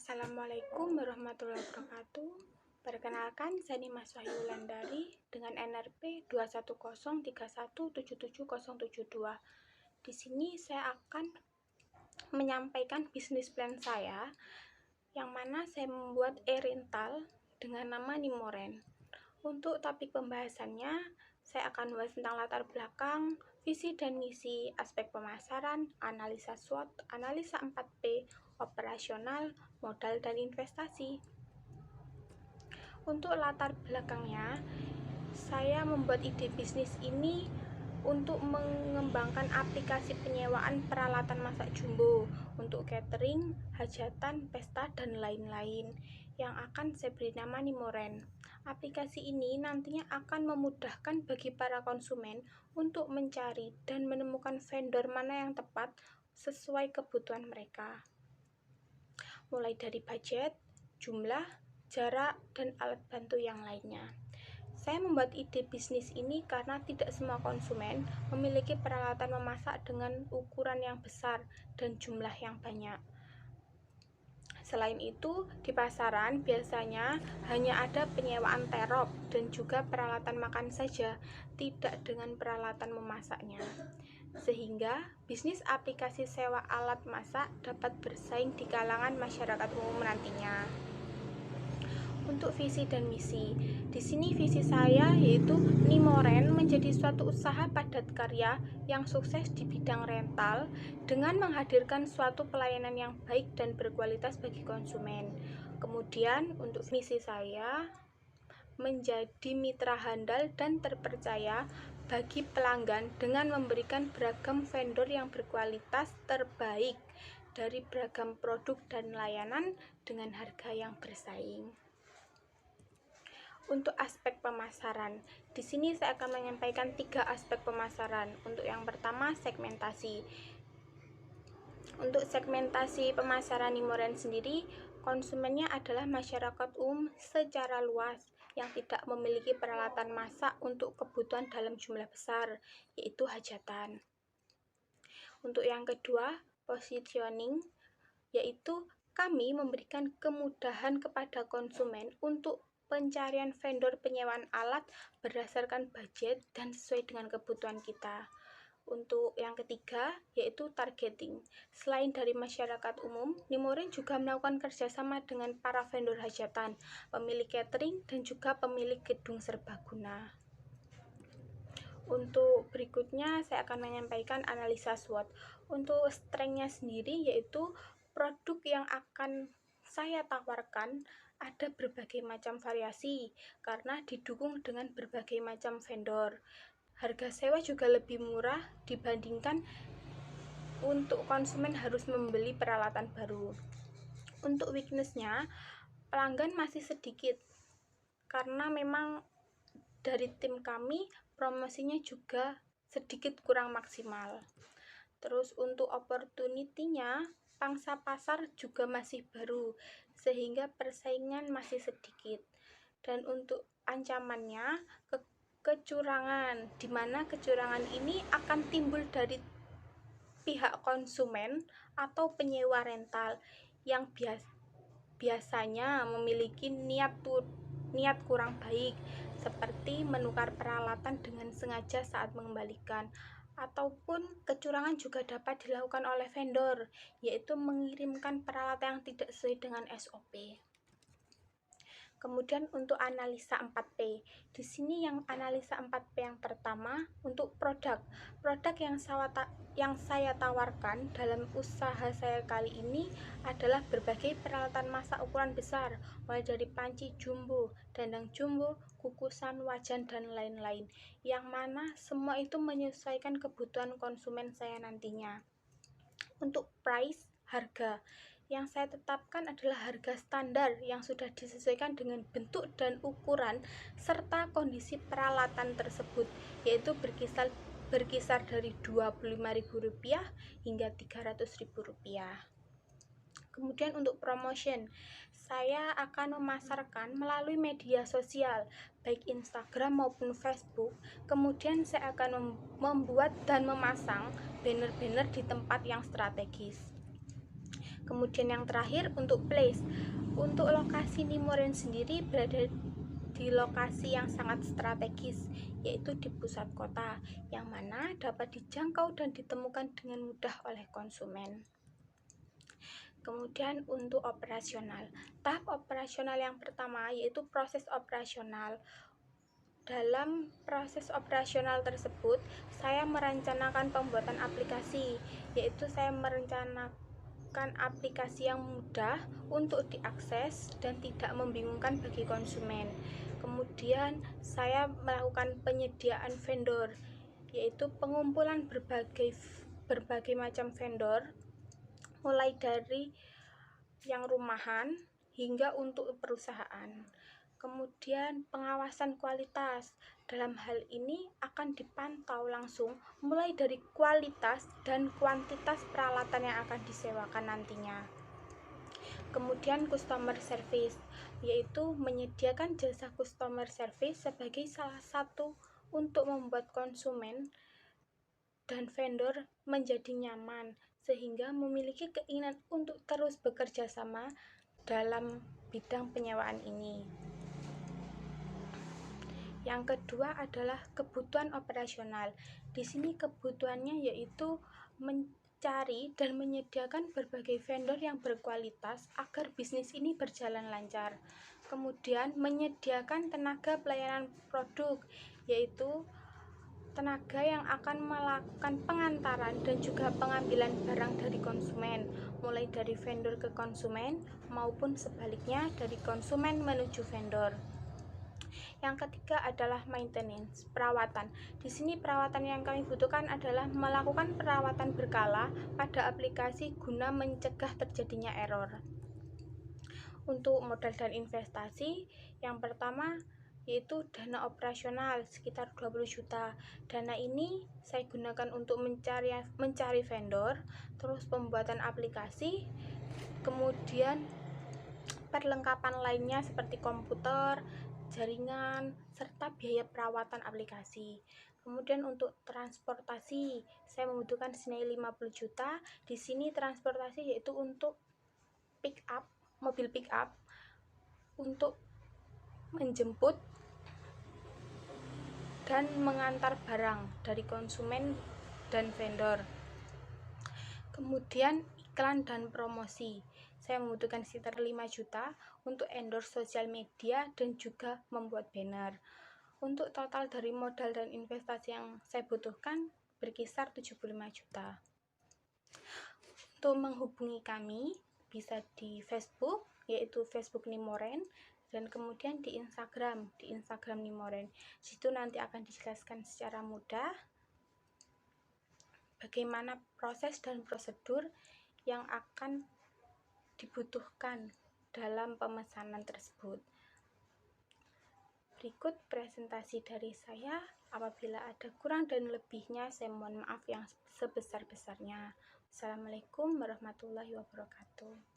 Assalamualaikum warahmatullahi wabarakatuh. Perkenalkan, saya Nimas Wahyu Wulandari dengan NRP 21031777072. Di sini saya akan menyampaikan bisnis plan saya, yang mana saya membuat e-rental dengan nama Nimoren. Untuk topik pembahasannya, saya akan membahas tentang latar belakang, visi dan misi, aspek pemasaran, analisa SWOT, analisa 4P, operasional, modal dan investasi. Untuk latar belakangnya, saya membuat ide bisnis ini untuk mengembangkan aplikasi penyewaan peralatan masak jumbo untuk catering, hajatan, pesta, dan lain-lain yang akan saya beri nama Nimoren. Aplikasi ini nantinya akan memudahkan bagi para konsumen untuk mencari dan menemukan vendor mana yang tepat sesuai kebutuhan mereka, mulai dari budget, jumlah, jarak, dan alat bantu yang lainnya. Saya membuat ide bisnis ini karena tidak semua konsumen memiliki peralatan memasak dengan ukuran yang besar dan jumlah yang banyak. Selain itu, di pasaran biasanya hanya ada penyewaan terop dan juga peralatan makan saja, tidak dengan peralatan memasaknya. Sehingga bisnis aplikasi sewa alat masak dapat bersaing di kalangan masyarakat umum nantinya. Untuk visi dan misi, di sini visi saya yaitu Nimoren menjadi suatu usaha padat karya yang sukses di bidang rental dengan menghadirkan suatu pelayanan yang baik dan berkualitas bagi konsumen. Kemudian untuk misi saya menjadi mitra handal dan terpercaya bagi pelanggan dengan memberikan beragam vendor yang berkualitas terbaik dari beragam produk dan layanan dengan harga yang bersaing. Untuk aspek pemasaran, di sini saya akan menyampaikan 3 aspek pemasaran. Untuk yang pertama, segmentasi. Untuk segmentasi pemasaran Nimoren sendiri, konsumennya adalah masyarakat umum secara luas yang tidak memiliki peralatan masak untuk kebutuhan dalam jumlah besar, yaitu hajatan. Untuk yang kedua, positioning, yaitu kami memberikan kemudahan kepada konsumen untuk pencarian vendor penyewaan alat berdasarkan budget dan sesuai dengan kebutuhan kita. Untuk yang ketiga, yaitu targeting. Selain dari masyarakat umum, Nimoren juga melakukan kerjasama dengan para vendor hajatan, pemilik catering, dan juga pemilik gedung serbaguna. Untuk berikutnya, saya akan menyampaikan analisa SWOT. Untuk strength-nya sendiri, yaitu produk yang akan saya tawarkan ada berbagai macam variasi karena didukung dengan berbagai macam vendor. Harga sewa juga lebih murah dibandingkan untuk konsumen harus membeli peralatan baru. Untuk weakness-nya, pelanggan masih sedikit karena memang dari tim kami promosinya juga sedikit kurang maksimal. Terus untuk opportunity-nya, pangsa pasar juga masih baru sehingga persaingan masih sedikit. Dan untuk ancamannya, kecurangan, di mana kecurangan ini akan timbul dari pihak konsumen atau penyewa rental yang biasanya memiliki niat kurang baik, seperti menukar peralatan dengan sengaja saat mengembalikan. Ataupun kecurangan juga dapat dilakukan oleh vendor, yaitu mengirimkan peralatan yang tidak sesuai dengan SOP. Kemudian untuk analisa 4P. Di sini yang analisa 4P yang pertama untuk produk yang saya tawarkan dalam usaha saya kali ini adalah berbagai peralatan masak ukuran besar, mulai dari panci jumbo, dandang jumbo, kukusan, wajan, dan lain-lain, yang mana semua itu menyesuaikan kebutuhan konsumen saya nantinya. Untuk price, harga yang saya tetapkan adalah harga standar yang sudah disesuaikan dengan bentuk dan ukuran serta kondisi peralatan tersebut, yaitu berkisar dari Rp25.000 hingga Rp300.000. Kemudian untuk promotion, saya akan memasarkan melalui media sosial, baik Instagram maupun Facebook. Kemudian saya akan membuat dan memasang banner-banner di tempat yang strategis. Kemudian yang terakhir untuk place. Untuk lokasi Nimoren sendiri berada di lokasi yang sangat strategis, yaitu di pusat kota, yang mana dapat dijangkau dan ditemukan dengan mudah oleh konsumen. Kemudian untuk operasional, tahap operasional yang pertama yaitu proses operasional. Dalam proses operasional tersebut, saya merencanakan pembuatan aplikasi, yaitu saya merencanakan aplikasi yang mudah untuk diakses dan tidak membingungkan bagi konsumen. Kemudian saya melakukan penyediaan vendor, yaitu pengumpulan berbagai macam vendor, mulai dari yang rumahan hingga untuk perusahaan. Kemudian pengawasan kualitas. Dalam hal ini akan dipantau langsung mulai dari kualitas dan kuantitas peralatan yang akan disewakan nantinya. Kemudian customer service, yaitu menyediakan jasa customer service sebagai salah satu untuk membuat konsumen dan vendor menjadi nyaman sehingga memiliki keinginan untuk terus bekerja sama dalam bidang penyewaan ini. Yang kedua adalah kebutuhan operasional. Di sini kebutuhannya yaitu mencari dan menyediakan berbagai vendor yang berkualitas agar bisnis ini berjalan lancar. Kemudian menyediakan tenaga pelayanan produk, yaitu tenaga yang akan melakukan pengantaran dan juga pengambilan barang dari konsumen, mulai dari vendor ke konsumen maupun sebaliknya dari konsumen menuju vendor. Yang ketiga adalah maintenance, perawatan. Di sini perawatan yang kami butuhkan adalah melakukan perawatan berkala pada aplikasi guna mencegah terjadinya error. Untuk modal dan investasi, yang pertama yaitu dana operasional sekitar 20 juta. Dana ini saya gunakan untuk mencari vendor, terus pembuatan aplikasi, kemudian perlengkapan lainnya seperti komputer, jaringan, serta biaya perawatan aplikasi. Kemudian untuk transportasi, saya membutuhkan senilai 50 juta. Di sini transportasi yaitu untuk pick up, mobil pick up untuk menjemput dan mengantar barang dari konsumen dan vendor. Kemudian iklan dan promosi. Saya membutuhkan sekitar 5 juta untuk endorse sosial media dan juga membuat banner. Untuk total dari modal dan investasi yang saya butuhkan berkisar 75 juta. Untuk menghubungi kami bisa di Facebook, yaitu Facebook Nimoren, dan kemudian di Instagram Nimoren. Situ nanti akan dijelaskan secara mudah bagaimana proses dan prosedur yang akan dibutuhkan dalam pemesanan tersebut. Berikut presentasi dari saya. Apabila ada kurang dan lebihnya, saya mohon maaf yang sebesar-besarnya. Assalamualaikum warahmatullahi wabarakatuh.